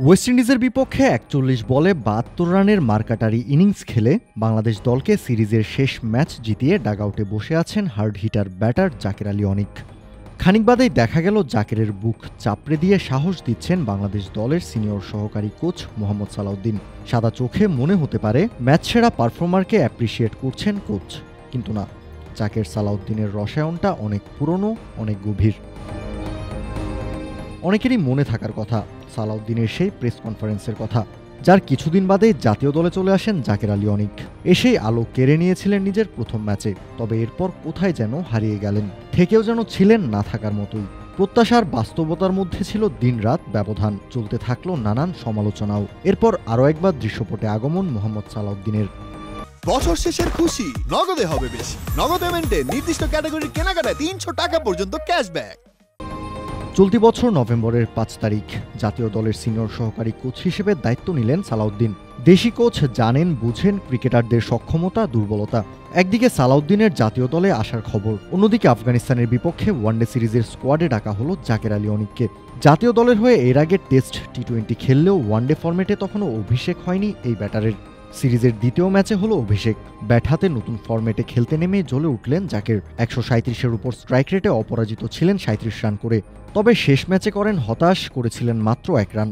West ইন্ডিজের বিপক্ষে ৪১ বলে ৭২ রানের মারকাটারি ইনিংস খেলে বাংলাদেশ দলকে সিরিজের শেষ ম্যাচ জিতিয়ে ডাগআউটে বসে আছেন hard hitter batter Jaker Ali Anik. খানিক বাদেই দেখা গেল জাকেরের বুক চাপড়ে দিয়ে সাহস দিচ্ছেন বাংলাদেশ দলের সিনিয়র সহকারী কোচ মোহাম্মদ সালাউদ্দিন। সাদা চোখে মনে হতে পারে ম্যাচ সেরা পারফর্মারকে অ্যাপ্রিসিয়েট করছেন কোচ, কিন্তু না, জাকের সালাউদ্দিনের রসায়নটা অনেক পুরনো, অনেক গভীর। অনেকেরই মনে থাকার কথা সালাউদ্দিনের সেই প্রেস কনফারেন্সের কথা, যার কিছুদিন বাদে জাতীয় দলে চলে আসেন জাকের আলী অনিক। এসেই আলো কেড়ে নিয়েছিলেন নিজের প্রথম ম্যাচে, তবে এরপর কোথায় যেন হারিয়ে গেলেন, থেকেও যেন ছিলেন না থাকার মতোই। প্রত্যাশার বাস্তবতার মধ্যে ছিল দিনরাত ব্যবধান, চলতে থাকলো নানান সমালোচনাও। এরপর আরও একবার দৃশ্যপটে আগমন মোহাম্মদ সালাউদ্দিনের। বছর শেষের খুশি নগদে হবে বেশি। নগদ পেমেন্টে নির্দিষ্ট ক্যাটাগরির কেনাকাটায় ৩০০ টাকা পর্যন্ত ক্যাশব্যাক। চলতি বছর নভেম্বরের ৫ তারিখ জাতীয় দলের সিনিয়র সহকারী কোচ হিসেবে দায়িত্ব নিলেন সালাউদ্দিন। দেশি কোচ জানেন বুঝেন ক্রিকেটারদের সক্ষমতা দুর্বলতা। একদিকে সালাউদ্দিনের জাতীয় দলে আসার খবর, অন্যদিকে আফগানিস্তানের বিপক্ষে ওয়ানডে সিরিজের স্কোয়াডে ডাকা হলো জাকের আলী অনিককে। জাতীয় দলের হয়ে এর আগে টেস্ট টি-20 খেললেও ওয়ানডে ফরম্যাটে তখনও অভিষেক হয়নি এই ব্যাটারের। সিরিজের দ্বিতীয় ম্যাচে হলো অভিষেক। ব্যাট হাতে নতুন ফরম্যাটে খেলতে নেমে জ্বলে উঠলেন জাকের। ১৩৭-এর উপর স্ট্রাইক রেটে অপরাজিত ছিলেন ৩৭ রান করে। তবে শেষ ম্যাচে করেন হতাশ, করেছিলেন মাত্র ১ রান।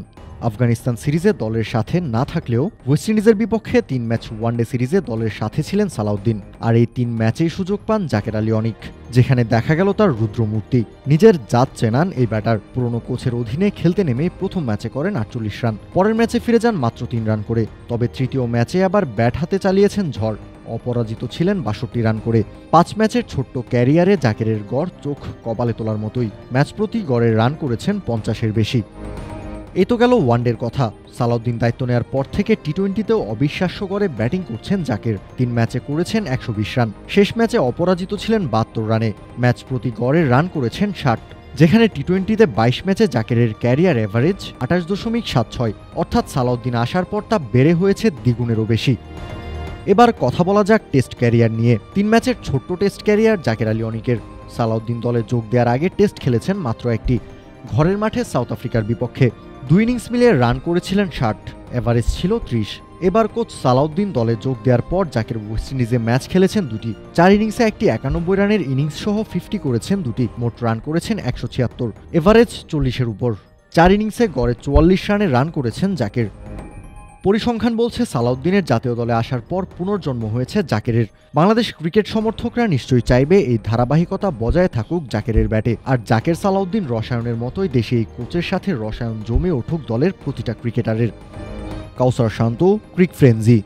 আফগানিস্তান সিরিজে দলের সাথে না থাকলেও ওয়েস্ট ইন্ডিজের বিপক্ষে ৩ ম্যাচ ওয়ানডে সিরিজে দলের সাথে ছিলেন সালাউদ্দিন। আর এই ৩ ম্যাচেই সুযোগ পান জাকের আলী অনিক, যেখানে দেখা গেল তার রুদ্রমূর্তি। নিজের জাত চেনান এই ব্যাটার। পুরনো কোচের অধীনে খেলতে নেমে প্রথম ম্যাচে করেন ৪৮ রান, পরের ম্যাচে ফিরে যান মাত্র ৩ রান করে। তবে তৃতীয় ম্যাচে আবার ব্যাট হাতে চালিয়েছেন ঝড়, অপরাজিত ছিলেন ৬২ রান করে। ৫ ম্যাচের ছোট্ট ক্যারিয়ারে জাকেরের গড় চোখ কপালে তোলার মতোই। ম্যাচ প্রতি গড়ে রান করেছেন ৫০-এর বেশি। এ তো গেল ওয়ানডের কথা। সালাউদ্দিন দায়িত্ব নেওয়ার পর থেকে টি-20তেও অবিশ্বাস্য করে ব্যাটিং করছেন জাকের। ৩ ম্যাচে করেছেন ১২০ রান, শেষ ম্যাচে অপরাজিত ছিলেন ৭২ রানে। ম্যাচ প্রতি গড়ে রান করেছেন ৬০, যেখানে টি-20তে ২২ ম্যাচে জাকেরের ক্যারিয়ার এভারেজ ২৮.৭৬, অর্থাৎ সালাউদ্দিন আসার পর তা বেড়ে হয়েছে দ্বিগুণেরও বেশি। এবার কথা বলা যাক টেস্ট ক্যারিয়ার নিয়ে। ৩ ম্যাচের ছোট্ট টেস্ট ক্যারিয়ার জাকের আলী অনিকের। সালাউদ্দিন দলে যোগ দেওয়ার আগে টেস্ট খেলেছেন মাত্র একটি, ঘরের মাঠে সাউথ আফ্রিকার বিপক্ষে। ২ ইনিংস মিলিয়ে রান করেছিলেন ৬০, এভারেজ ছিল ৩০। এবার কোচ সালাউদ্দিন দলে যোগ দেওয়ার পর জাকের ওয়েস্ট ইন্ডিজে ম্যাচ খেলেছেন ২টি, ৪ ইনিংসে একটি ৯১ রানের ইনিংস সহ 50 করেছেন ২টি, মোট রান করেছেন ১৭৬, এভারেজ ৪০-এর উপর। ৪ ইনিংসে গড়ে ৪৪ রানে রান করেছেন জাকের। পরিসংখ্যান বলছে সালাউদ্দিনের জাতীয় দলে আসার পর পুনর্জন্ম হয়েছে জাকেরের। বাংলাদেশ ক্রিকেট সমর্থকরা নিশ্চয়ই চাইবে এই ধারাবাহিকতা বজায় থাকুক জাকেরের ব্যাটে। আর জাকের সালাউদ্দিন রসায়নের মতোই দেশে এই কোচের সাথে রসায়ন জমে উঠুক দলের প্রতিটা ক্রিকেটারের। কাউসার শান্ত, ক্রিক ফ্রেঞ্জি।